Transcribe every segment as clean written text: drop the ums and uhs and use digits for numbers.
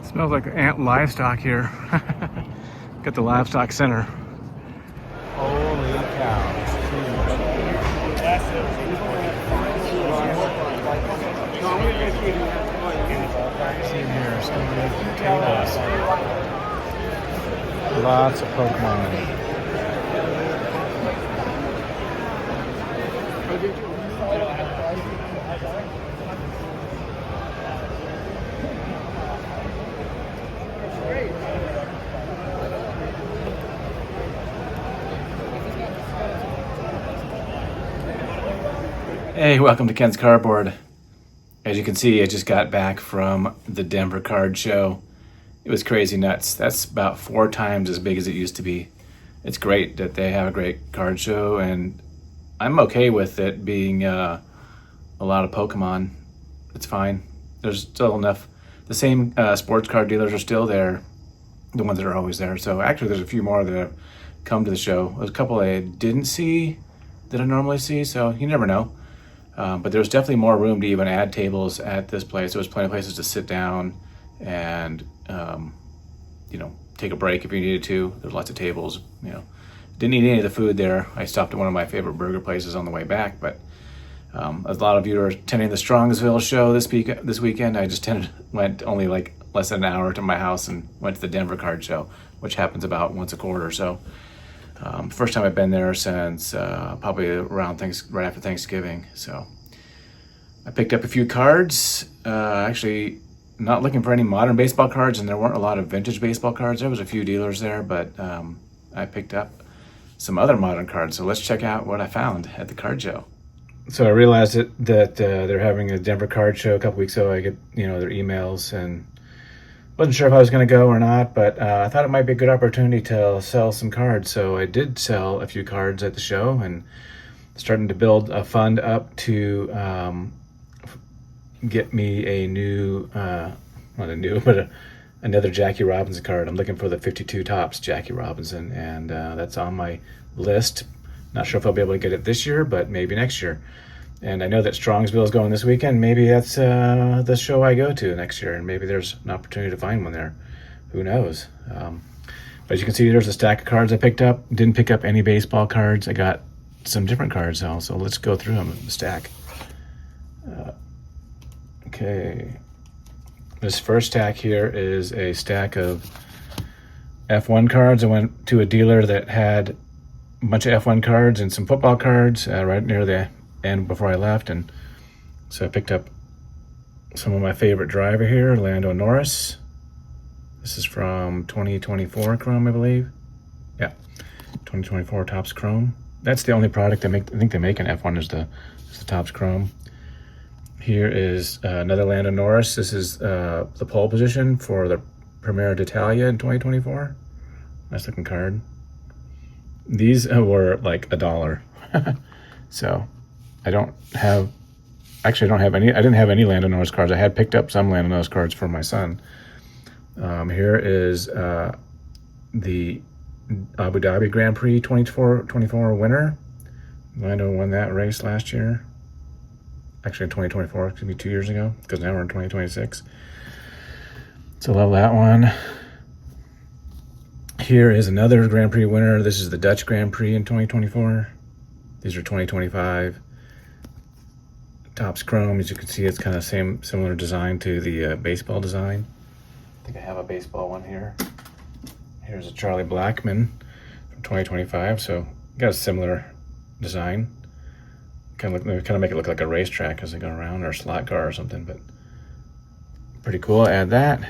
Smells like ant livestock here. Got the livestock center. Holy cow. See here, tables. Lots of Pokemon. Hey, welcome to Ken's Cardboard. As you can see, I just got back from the Denver Card Show. It was crazy nuts. That's about 4 times as big as it used to be. It's great that they have a great card show, and I'm okay with it being a lot of Pokemon. It's fine. There's still enough. The same sports card dealers are still there, the ones that are always there. So actually, there's a few more that have come to the show. There's a couple I didn't see that I normally see, so you never know. But there's definitely more room to even add tables at this place. There was plenty of places to sit down and, take a break if you needed to. There's lots of tables, Didn't eat any of the food there. I stopped at one of my favorite burger places on the way back, but a lot of you are attending the Strongsville show this weekend. I just went only like less than an hour to my house and went to the Denver Card Show, which happens about once a quarter. So first time I've been there since probably around right after Thanksgiving. So I picked up a few cards. Actually, not looking for any modern baseball cards, and there weren't a lot of vintage baseball cards. There was a few dealers there, but I picked up some other modern cards. So let's check out what I found at the card show. So I realized that they're having a Denver Card Show a couple weeks ago. I get their emails, and wasn't sure if I was going to go or not, but I thought it might be a good opportunity to sell some cards. So I did sell a few cards at the show, and starting to build a fund up to get me a new, another Jackie Robinson card. I'm looking for the 52 Topps Jackie Robinson, and that's on my list. Not sure if I'll be able to get it this year, but maybe next year. And I know that Strongsville is going this weekend. Maybe that's the show I go to next year, and maybe there's an opportunity to find one there. Who knows? But as you can see, there's a stack of cards I picked up. Didn't pick up any baseball cards. I got some different cards though, so let's go through them, the stack. Okay. This first stack here is a stack of F1 cards. I went to a dealer that had a bunch of F1 cards and some football cards right near the end before I left, and so I picked up some of my favorite driver here, Lando Norris. This is from 2024 Chrome, I believe. Yeah, 2024 Topps Chrome. That's the only product I think they make in F1 is the Topps Chrome. Here is another Lando Norris. This is the pole position for the Primera d'Italia in 2024. Nice looking card. These were like $1. So I didn't have any Lando Norris cards. I had picked up some Lando Norris cards for my son. Here is the Abu Dhabi Grand Prix 24 winner. Lando won that race last year. Actually in 2024, excuse me, 2 years ago, because now we're in 2026. So love that one. Here is another Grand Prix winner. This is the Dutch Grand Prix in 2024. These are 2025 Topps Chrome. As you can see, it's kind of similar design to the baseball design. I think I have a baseball one here. Here's a Charlie Blackmon from 2025. So got a similar design. Kind of make it look like a racetrack as they go around, or a slot car or something, but pretty cool. Add that.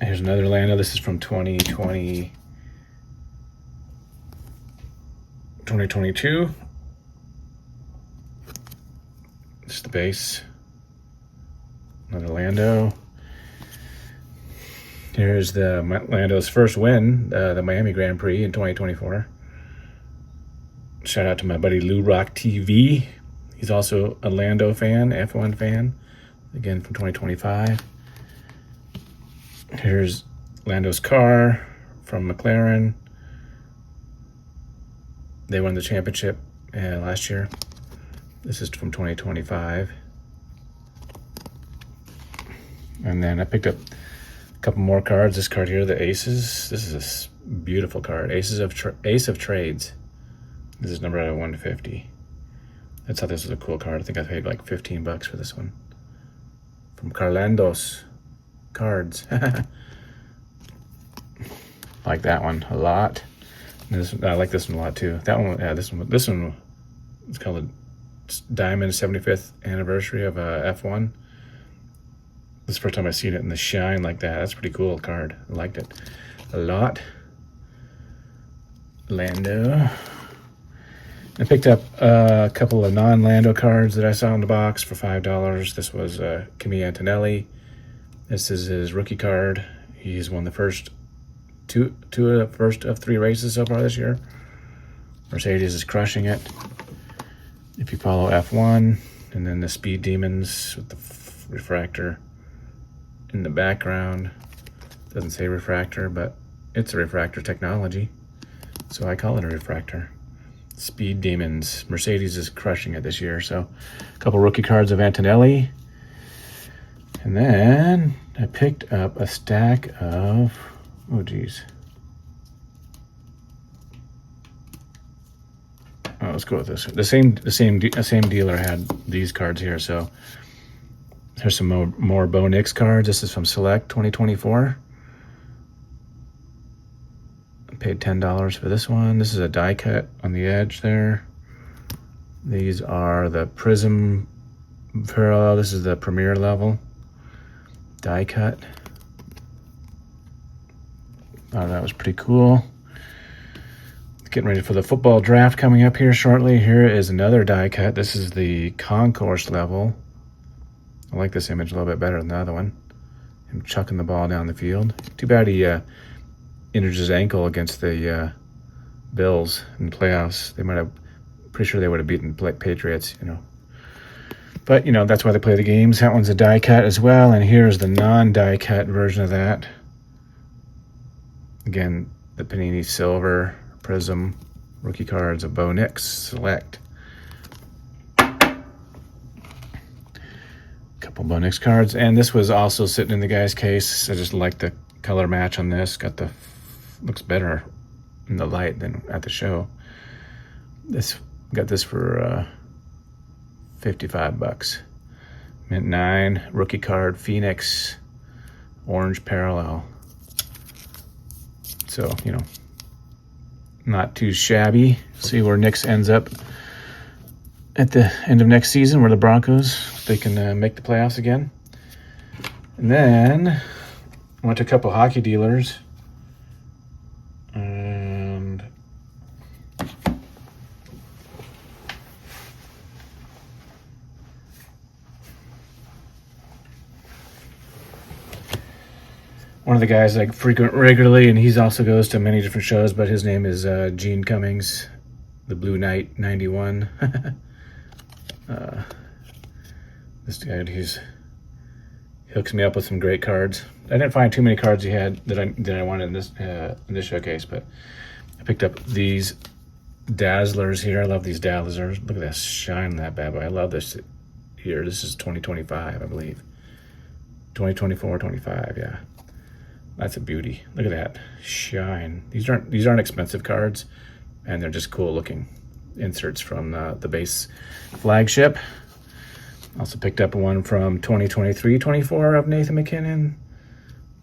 Here's another Lando. This is from 2022. This is the base. Another Lando. Here's Lando's first win, the Miami Grand Prix in 2024. Shout out to my buddy Lou Rock TV. He's also a Lando fan, F1 fan, again from 2025. Here's Lando's car from McLaren. They won the championship last year. This is from 2025. And then I picked up a couple more cards. This card here, the Aces. This is a beautiful card. Ace of Trades. This is numbered out of 150. I thought this was a cool card. I think I paid like $15 for this one. From Carlandos Cards. Like that one a lot. I like this one a lot too. That one, yeah, this one is called a Diamond 75th anniversary of F1. This is the first time I've seen it in the shine like that. That's a pretty cool card. I liked it a lot. Lando. I picked up a couple of non-Lando cards that I saw in the box for $5. This was Kimi Antonelli. This is his rookie card. He's won the first two of 3 races so far this year. Mercedes is crushing it. If you follow F1, and then the Speed Demons with the refractor in the background. Doesn't say refractor, but it's a refractor technology, so I call it a refractor. Speed Demons. Mercedes is crushing it this year. So a couple rookie cards of Antonelli. And then I picked up a stack of, oh geez. Oh, let's go with this. The same dealer had these cards here. So here's some more Bo Nix cards. This is from Select 2024. I paid $10 for this one. This is a die cut on the edge there. These are the Prism Parallel. This is the Premier level die cut. Oh, that was pretty cool. Getting ready for the football draft coming up here shortly. Here is another die cut. This is the Concourse level. I like this image a little bit better than the other one. Him chucking the ball down the field. Too bad he injured his ankle against the Bills in the playoffs. They might have, pretty sure they would have beaten the Patriots, you know. But, you know, that's why they play the games. That one's a die cut as well. And here's the non-die cut version of that. Again, the Panini Silver Prism rookie cards of Bo Nix Select. Couple Bo Nix cards, and this was also sitting in the guy's case. I just like the color match on this. Looks better in the light than at the show. Got this for $55. Mint 9 rookie card Phoenix orange parallel. So, you know, not too shabby. See where Nix ends up at the end of next season, where the Broncos, they can make the playoffs again. And then I went to a couple hockey dealers, and one of the guys I frequent regularly, and he's also goes to many different shows, but his name is Gene Cummings, the Blue Knight 91. This guy, he hooks me up with some great cards. I didn't find too many cards he had that I wanted in this showcase, but I picked up these Dazzlers here. I love these Dazzlers. Look at that shine on that bad boy. I love this here. This is 2025, I believe. 2024, 25, yeah. That's a beauty. Look at that shine. These aren't expensive cards, and they're just cool looking inserts from the base flagship. Also picked up one from 2023-24 of Nathan McKinnon.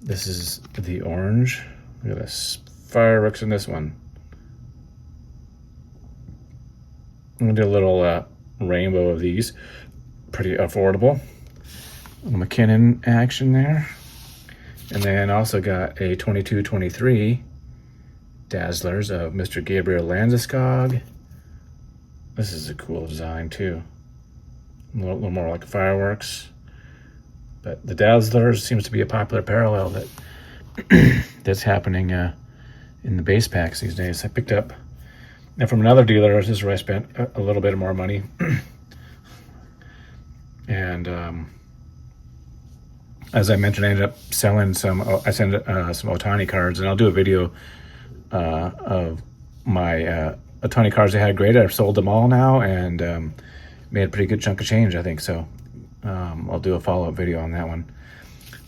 This is the orange. Look at this fireworks in this one. I'm gonna do a little rainbow of these. Pretty affordable. Little McKinnon action there. And then also got a 22-23 Dazzlers of Mr. Gabriel Landeskog. This is a cool design too. A little more like fireworks. But the Dazzlers seems to be a popular parallel that's happening in the base packs these days. I picked up, and from another dealer, this is where I spent a little bit more money. And as I mentioned, I ended up selling some Ohtani cards, and I'll do a video of my Ohtani cards I had graded. I've sold them all now, and made a pretty good chunk of change, I think. So I'll do a follow-up video on that one.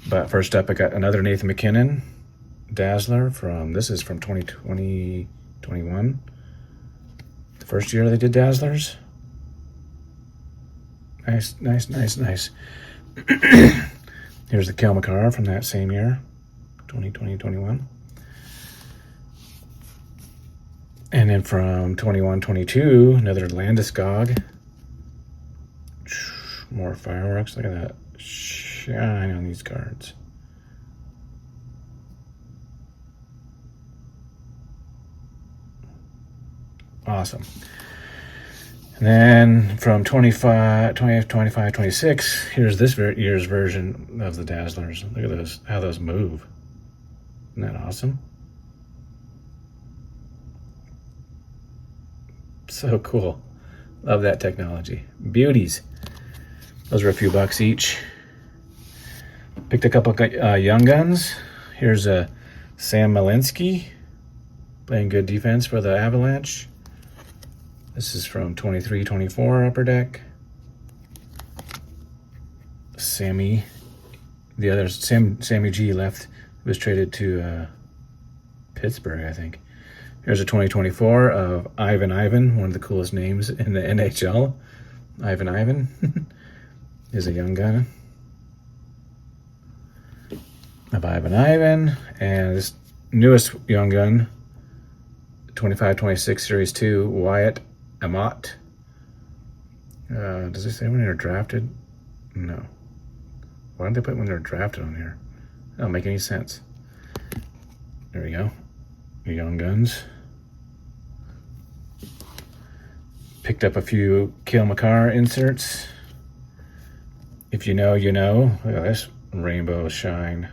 But first up, I got another Nathan MacKinnon Dazzler this is from 2020, 21. The first year they did Dazzlers. Nice. Here's the Cale Makar from that same year, 2020, 21. And then from 21, 22, another Landeskog. More fireworks. Look at that shine on these cards. Awesome. And then from 25, 26, here's this year's version of the Dazzlers. Look at those, how those move. Isn't that awesome? So cool. Love that technology. Beauties. Those were a few bucks each. Picked a couple Young Guns. Here's a Sam Malinsky playing good defense for the Avalanche. This is from 23-24 Upper Deck. Sammy G left. Was traded to Pittsburgh, I think. Here's a 2024 of Ivan, one of the coolest names in the NHL. Ivan is a Young Gun of Ivan. And this newest Young Gun, 25-26 Series 2, Wyatt Amott. Does it say when they're drafted? No. Why don't they put when they're drafted on here? That don't make any sense. There we go. Young Guns. Picked up a few Cale Makar inserts. If you know, you know. Look at this rainbow shine.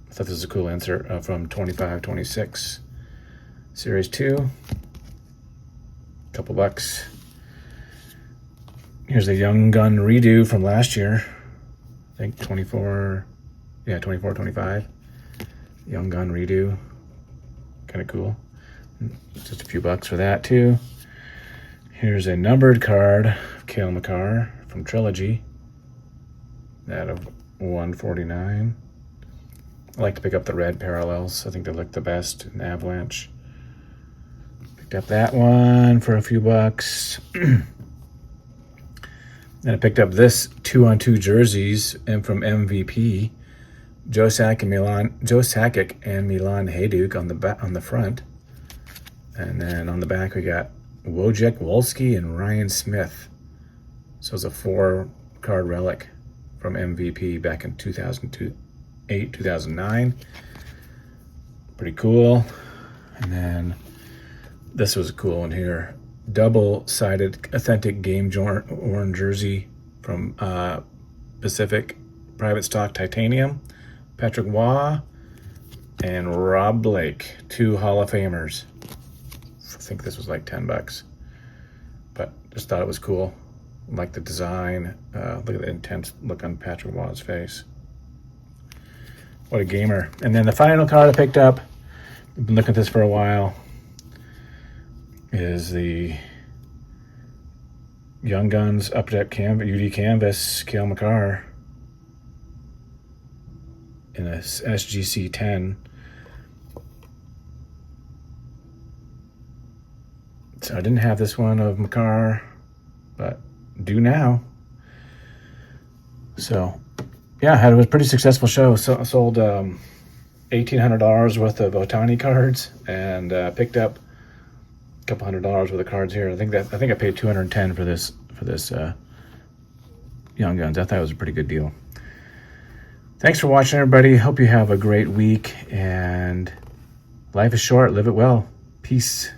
I thought this was a cool insert from 25-26 Series 2. Couple bucks. Here's the Young Gun redo from last year. I think 24-25. Young Gun redo. Kind of cool. Just a few bucks for that too. Here's a numbered card of Cale Makar from Trilogy. That of 149. I like to pick up the red parallels. I think they look the best in Avalanche. Picked up that one for a few bucks. Then I picked up this 2-on-2 jerseys and from MVP. Joe Sakic and Milan Hajduk on the front. And then on the back we got Wojciech Wolski and Ryan Smith. So it's a 4-card relic from MVP back in 2008, 2009. Pretty cool. And then this was a cool one here. Double-sided authentic game-worn jersey from Pacific Private Stock Titanium. Patrick Waugh and Rob Blake, 2 Hall of Famers. I think this was like 10 bucks. But just thought it was cool. Like the design. Look at the intense look on Patrick Waugh's face. What a gamer. And then the final card I picked up, I've been looking at this for a while, is the Young Guns Upper Deck UD Canvas Cale Makar in a SGC 10. So I didn't have this one of Makar, but do now. So yeah, it was a pretty successful show. So I sold $1,800 worth of Ohtani cards and picked up a couple $100 worth of cards here. I think I paid $210 for this Young Guns. I thought it was a pretty good deal. Thanks for watching, everybody. Hope you have a great week, and life is short. Live it well. Peace.